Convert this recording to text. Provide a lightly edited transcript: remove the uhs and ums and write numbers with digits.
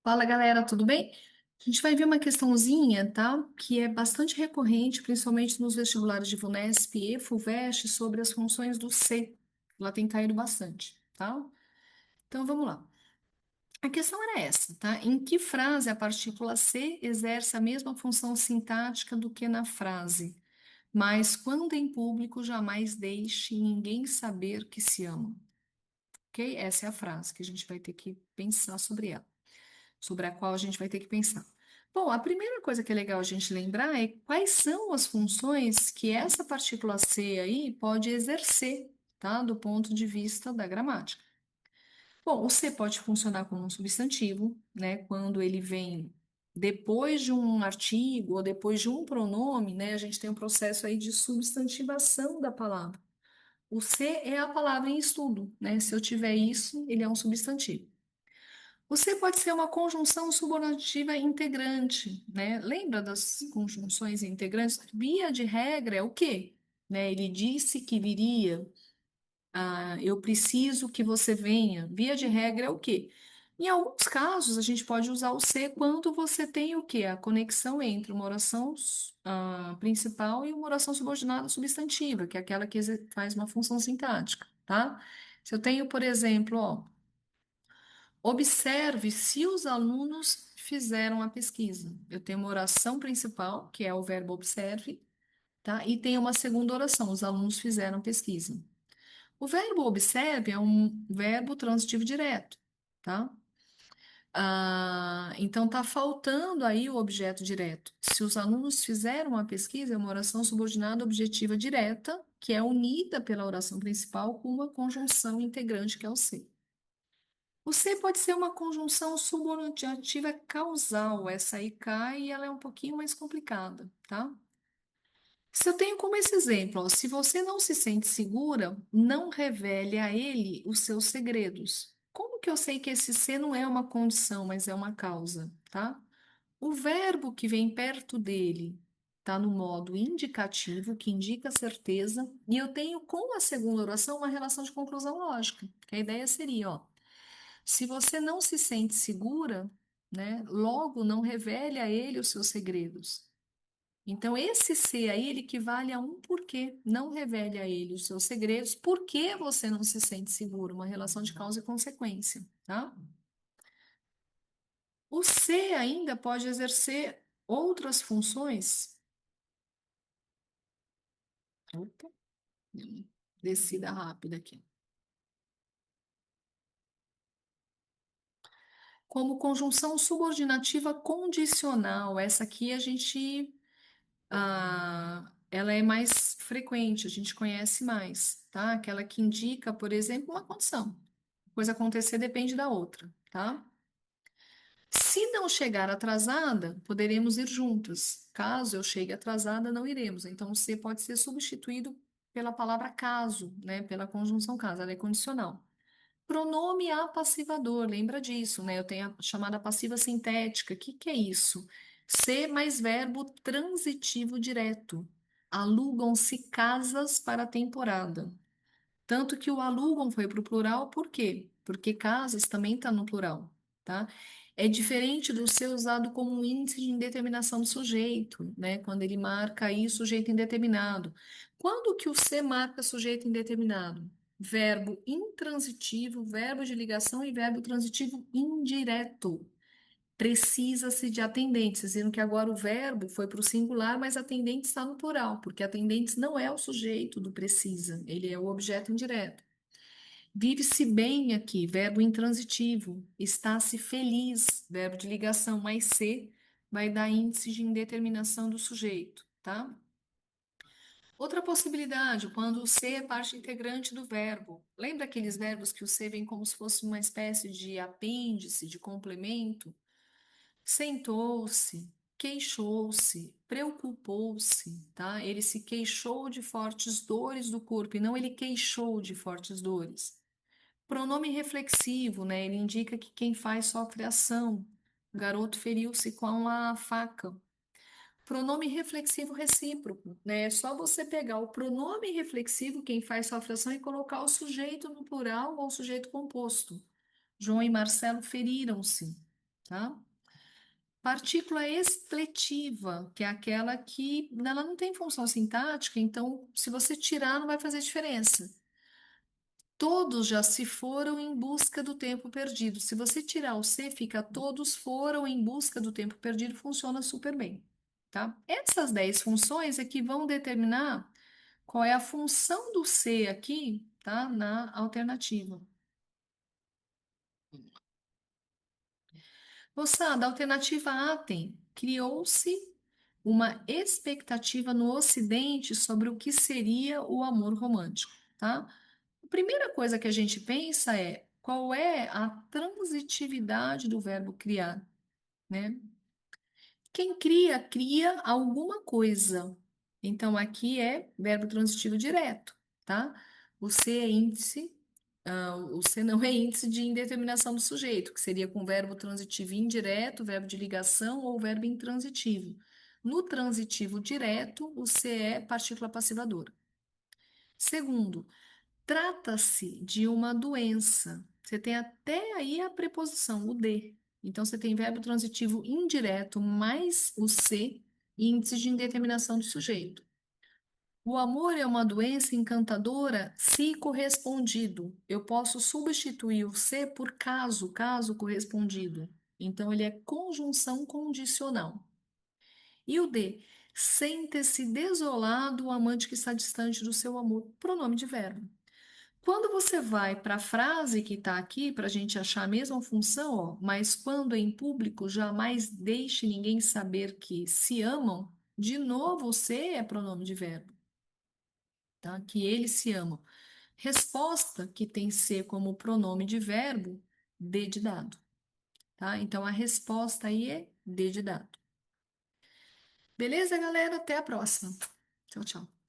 Fala galera, tudo bem? A gente vai ver uma questãozinha, tá? Que é bastante recorrente, principalmente nos vestibulares de VUNESP e FUVEST, sobre as funções do C. Ela tem caído bastante, tá? Então vamos lá. A questão era essa, tá? Em que frase a partícula C exerce a mesma função sintática do que na frase? Mas quando em público, jamais deixe ninguém saber que se ama. Ok? Essa é a frase que a gente vai ter que pensar sobre ela, sobre a qual a gente vai ter que pensar. Bom, a primeira coisa que é legal a gente lembrar é quais são as funções que essa partícula C aí pode exercer, tá? Do ponto de vista da gramática. Bom, o C pode funcionar como um substantivo, né? Quando ele vem depois de um artigo ou depois de um pronome, né? A gente tem um processo aí de substantivação da palavra. O C é a palavra em estudo, né? Se eu tiver isso, ele é um substantivo. Você pode ser uma conjunção subordinativa integrante, né? Lembra das conjunções integrantes? Via de regra é o quê? Né? Ele disse que viria. Eu preciso que você venha. Via de regra é o quê? Em alguns casos, a gente pode usar o ser quando você tem o quê? A conexão entre uma oração principal e uma oração subordinada substantiva, que é aquela que faz uma função sintática, tá? Se eu tenho, por exemplo, ó. Observe se os alunos fizeram a pesquisa. Eu tenho uma oração principal, que é o verbo observe, tá? E tem uma segunda oração, os alunos fizeram pesquisa. O verbo observe é um verbo transitivo direto, tá? Então tá faltando aí o objeto direto. Se os alunos fizeram a pesquisa, é uma oração subordinada objetiva direta, que é unida pela oração principal com uma conjunção integrante, que é o ser. O C pode ser uma conjunção subordinativa causal. Essa aí cai e ela é um pouquinho mais complicada, tá? Se eu tenho como esse exemplo, ó, se você não se sente segura, não revele a ele os seus segredos. Como que eu sei que esse C não é uma condição, mas é uma causa, tá? O verbo que vem perto dele está no modo indicativo, que indica certeza, e eu tenho com a segunda oração uma relação de conclusão lógica. Que a ideia seria, ó. Se você não se sente segura, né, logo não revele a ele os seus segredos. Então, esse ser aí, ele equivale a um porquê. Não revele a ele os seus segredos, porque você não se sente seguro, uma relação de causa e consequência, tá? O ser ainda pode exercer outras funções. Opa, descida rápida aqui. Como conjunção subordinativa condicional. Essa aqui a gente ela é mais frequente, a gente conhece mais, tá? Aquela que indica, por exemplo, uma condição. Coisa acontecer depende da outra, tá? Se não chegar atrasada, poderemos ir juntas. Caso eu chegue atrasada, não iremos. Então, o ser pode ser substituído pela palavra caso, né? Pela conjunção caso, ela é condicional. Pronome apassivador, lembra disso, né? Eu tenho a chamada passiva sintética. O que que é isso? Ser mais verbo transitivo direto. Alugam-se casas para a temporada. Tanto que o alugam foi para o plural, por quê? Porque casas também está no plural, tá? É diferente do ser usado como um índice de indeterminação do sujeito, né? Quando ele marca aí sujeito indeterminado. Quando que o ser marca sujeito indeterminado? Verbo intransitivo, verbo de ligação e verbo transitivo indireto. Precisa-se de atendentes, dizendo que agora o verbo foi para o singular, mas atendente está no plural, porque atendentes não é o sujeito do precisa, ele é o objeto indireto. Vive-se bem aqui, verbo intransitivo. Está-se feliz, verbo de ligação, mais se vai dar índice de indeterminação do sujeito, tá? Outra possibilidade, quando o se é parte integrante do verbo. Lembra aqueles verbos que o se vem como se fosse uma espécie de apêndice, de complemento? Sentou-se, queixou-se, preocupou-se, tá? Ele se queixou de fortes dores do corpo e não ele queixou de fortes dores. Pronome reflexivo, né? Ele indica que quem faz sofre ação. O garoto feriu-se com a faca. Pronome reflexivo recíproco, né? É só você pegar o pronome reflexivo, quem faz sofre ação, e colocar o sujeito no plural ou o sujeito composto. João e Marcelo feriram-se. tá? Partícula expletiva, que é aquela que ela não tem função sintática, então se você tirar não vai fazer diferença. Todos já se foram em busca do tempo perdido. Se você tirar o C, fica todos foram em busca do tempo perdido, funciona super bem, tá? Essas 10 funções é que vão determinar qual é a função do C aqui, tá? Na alternativa. Moçada, a alternativa A tem, criou-se uma expectativa no Ocidente sobre o que seria o amor romântico, tá? A primeira coisa que a gente pensa é qual é a transitividade do verbo criar, né? Quem cria, cria alguma coisa. Então, aqui é verbo transitivo direto, tá? O C é índice, o C não é índice de indeterminação do sujeito, que seria com verbo transitivo indireto, verbo de ligação ou verbo intransitivo. No transitivo direto, o C é partícula passivadora. Segundo, trata-se de uma doença. Você tem até aí a preposição, o de. Então, você tem verbo transitivo indireto mais o se, índice de indeterminação do sujeito. O amor é uma doença encantadora se correspondido. Eu posso substituir o se por caso, caso correspondido. Então, ele é conjunção condicional. E o de, sente-se desolado o amante que está distante do seu amor. Pronome de verbo. Quando você vai para a frase que está aqui, para a gente achar a mesma função, ó, mas quando em público, jamais deixe ninguém saber que se amam, de novo, você é pronome de verbo, tá? Que eles se amam. Resposta que tem ser como pronome de verbo, de dado, tá? Então a resposta aí é de dado. Beleza, galera? Até a próxima. Tchau, tchau.